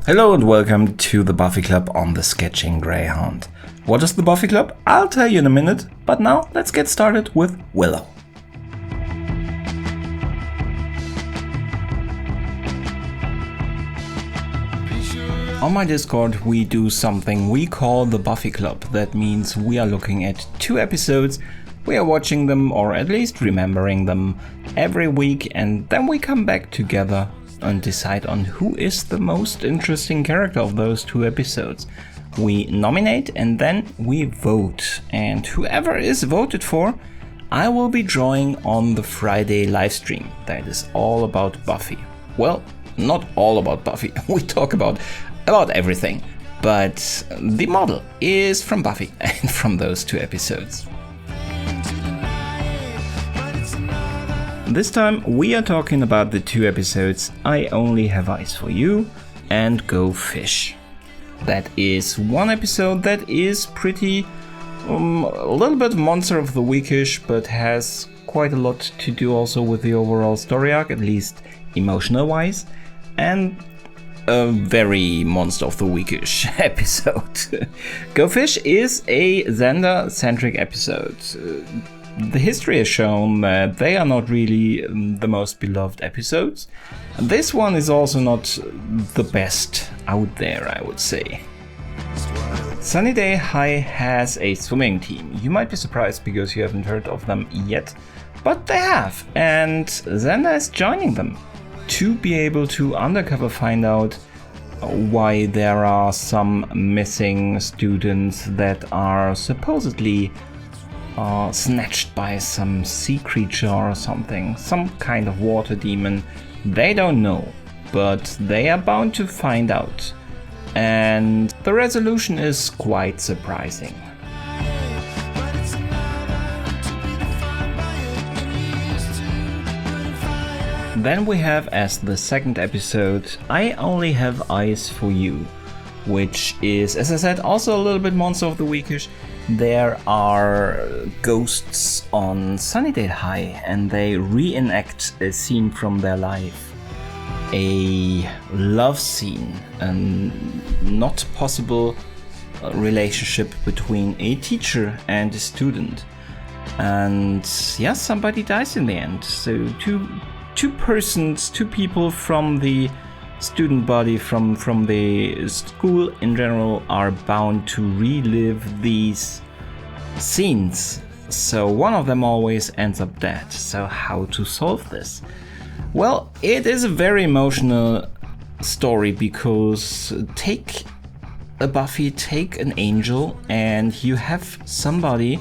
Hello and welcome to the Buffy Club on the Sketching Greyhound. What is the Buffy Club? I'll tell you in a minute, but now let's get started with Willow. On my Discord we do something we call the Buffy Club. That means we are looking at 2 episodes, we are watching them or at least remembering them every week, and then we come back together and decide on who is the most interesting character of those 2 episodes. We nominate and then we vote, and whoever is voted for, I will be drawing on the Friday livestream that is all about Buffy. Well, not all about Buffy, we talk about everything, but the model is from Buffy and from those 2 episodes. This time we are talking about the 2 episodes I Only Have Eyes for You and Go Fish. That is one episode that is pretty a little bit Monster of the Weekish, but has quite a lot to do also with the overall story arc, at least emotional wise, and a very Monster of the Weekish episode. Go Fish is a Xander centric episode. The history has shown that they are not really the most beloved episodes. This one is also not the best out there, I would say. Sunnydale High has a swimming team. You might be surprised because you haven't heard of them yet, but they have, and Xander is joining them to be able to undercover find out why there are some missing students that are supposedly snatched by some sea creature or something, some kind of water demon. They don't know, but they are bound to find out. And the resolution is quite surprising. Then we have as the second episode, I Only Have Eyes for You, which is, as I said, also a little bit Monster of the Weekish. There are ghosts on Sunnydale High and they reenact a scene from their life. A love scene, a not possible relationship between a teacher and a student. And yeah, somebody dies in the end. So two people from the student body, from the school in general, are bound to relive these scenes. So one of them always ends up dead. So how to solve this? Well, it is a very emotional story because take a Buffy, take an Angel, and you have somebody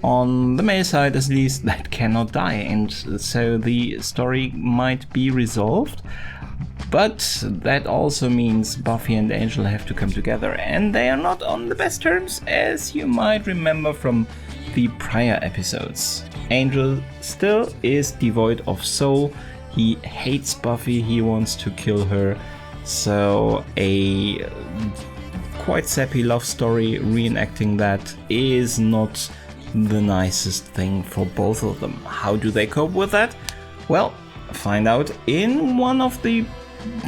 on the male side at least that cannot die, and so the story might be resolved. But that also means Buffy and Angel have to come together, and they are not on the best terms, as you might remember from the prior episodes. Angel still is devoid of soul, he hates Buffy, he wants to kill her, so a quite sappy love story reenacting that is not the nicest thing for both of them. How do they cope with that? Well, find out in one of the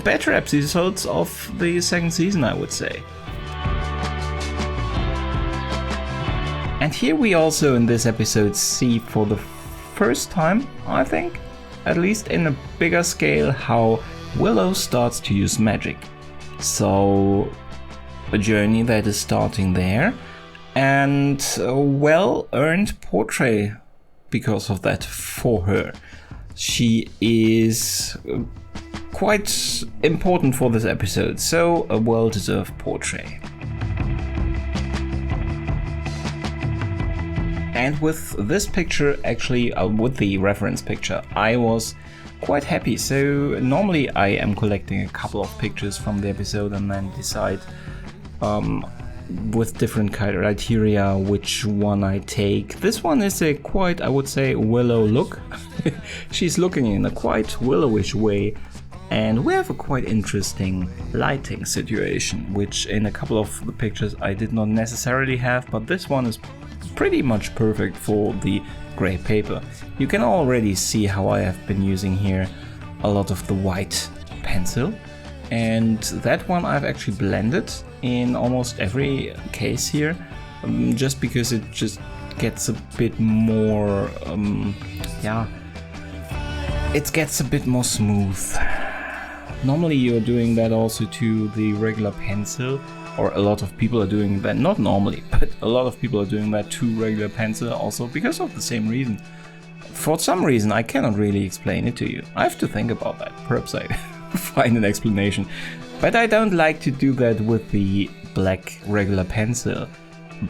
better episodes of the second season, I would say. And here we also in this episode see for the first time, I think, at least in a bigger scale, how Willow starts to use magic. So a journey that is starting there, and a well-earned portrait because of that for her. She is quite important for this episode, so a well-deserved portrait. And with this picture, actually with the reference picture, I was quite happy. So normally I am collecting a couple of pictures from the episode and then decide with different criteria which one I take. This one is a quite, I would say, Willow look. She's looking in a quite Willowish way, and we have a quite interesting lighting situation, which in a couple of the pictures I did not necessarily have, but this one is pretty much perfect for the grey paper. You can already see how I have been using here a lot of the white pencil, and that one I've actually blended in almost every case here, just because it just gets a bit more, it gets a bit more smooth. Normally you're doing that also to the regular pencil, or a lot of people are doing that, not normally, but a lot of people are doing that to regular pencil also because of the same reason. For some reason I cannot really explain it to you. I have to think about that. Perhaps I find an explanation. But I don't like to do that with the black regular pencil.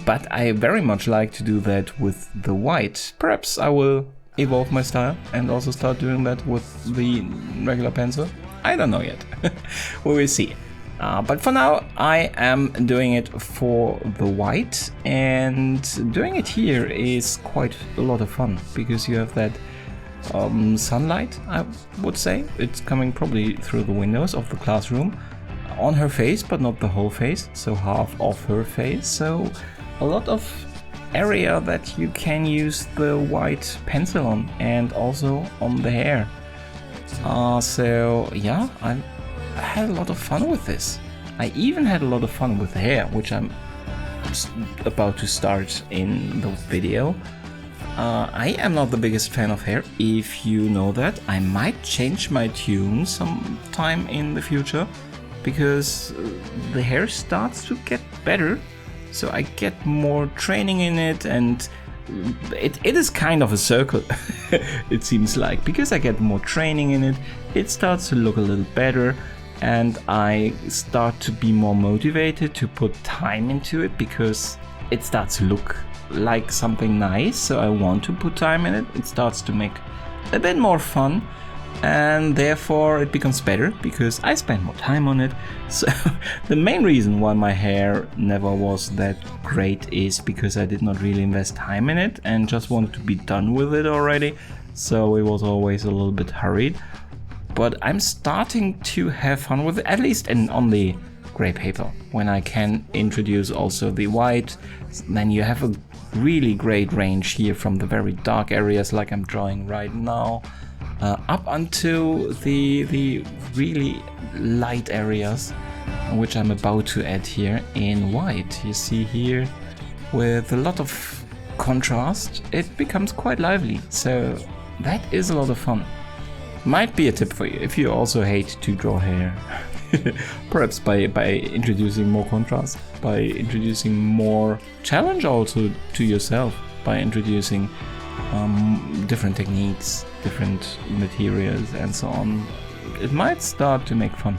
But I very much like to do that with the white. Perhaps I will evolve my style and also start doing that with the regular pencil. I don't know yet. We will see. But for now, I am doing it for the white, and doing it here is quite a lot of fun because you have that sunlight, I would say. It's coming probably through the windows of the classroom on her face, but not the whole face, so half of her face. So a lot of area that you can use the white pencil on, and also on the hair. So yeah, I had a lot of fun with this. I even had a lot of fun with the hair, which I'm about to start in the video. I am not the biggest fan of hair, if you know that. I might change my tune sometime in the future, because the hair starts to get better, so I get more training in it, and it is kind of a circle, it seems like, because I get more training in it, it starts to look a little better, and I start to be more motivated to put time into it, because it starts to look like something nice, so I want to put time in it. It starts to make a bit more fun, and therefore it becomes better because I spend more time on it. So the main reason why my hair never was that great is because I did not really invest time in it and just wanted to be done with it already, so it was always a little bit hurried. But I'm starting to have fun with it, at least on the gray paper. When I can introduce also the white, then you have a really great range here from the very dark areas like I'm drawing right now, up until the really light areas, which I'm about to add here in white. You see here, with a lot of contrast, it becomes quite lively. So that is a lot of fun. Might be a tip for you if you also hate to draw hair. Perhaps by introducing more contrast, by introducing more challenge also to yourself, by introducing different techniques, different materials and so on, it might start to make fun.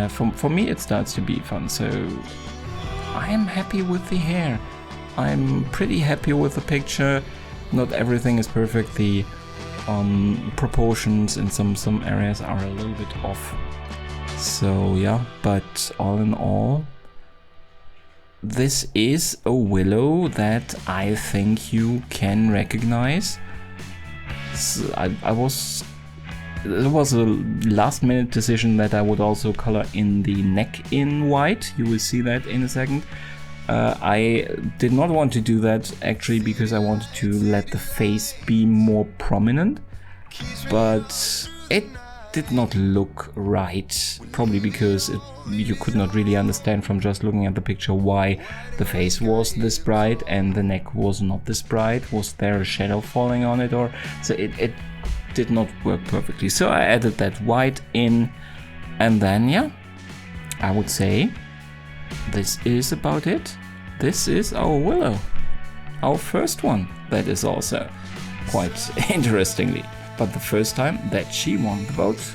For me it starts to be fun, so I am happy with the hair. I'm pretty happy with the picture. Not everything is perfect. The proportions in some areas are a little bit off. So yeah, but all in all, this is a Willow that I think you can recognize. So it was a last minute decision that I would also color in the neck in white. You will see that in a second. I did not want to do that actually because I wanted to let the face be more prominent, but it did not look right, probably because you could not really understand from just looking at the picture why the face was this bright and the neck was not this bright. Was there a shadow falling on it, or so it did not work perfectly. So I added that white in, and then yeah, I would say this is about it. This is our Willow, our first one. That is also quite interestingly, but the first time that she won the vote.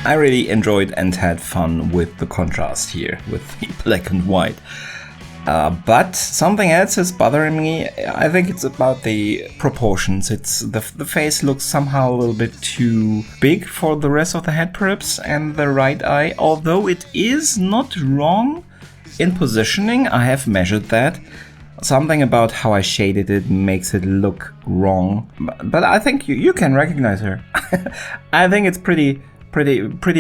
I really enjoyed and had fun with the contrast here, with the black and white. But something else is bothering me. I think it's about the proportions. It's the face looks somehow a little bit too big for the rest of the head perhaps, and the right eye, although it is not wrong in positioning. I have measured that. Something about how I shaded it makes it look wrong, but I think you can recognize her. I think it's pretty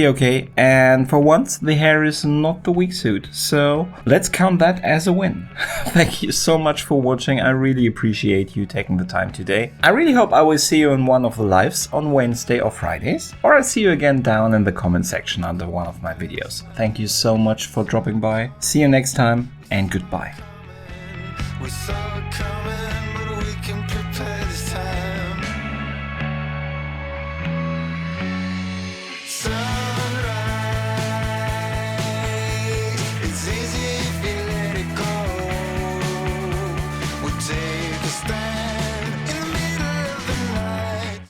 okay, and for once the hair is not the weak suit, so let's count that as a win. Thank you so much for watching. I really appreciate you taking the time today. I really hope I will see you in one of the lives on Wednesday or Fridays, or I'll see you again down in the comment section under one of my videos. Thank you so much for dropping by. See you next time, and goodbye.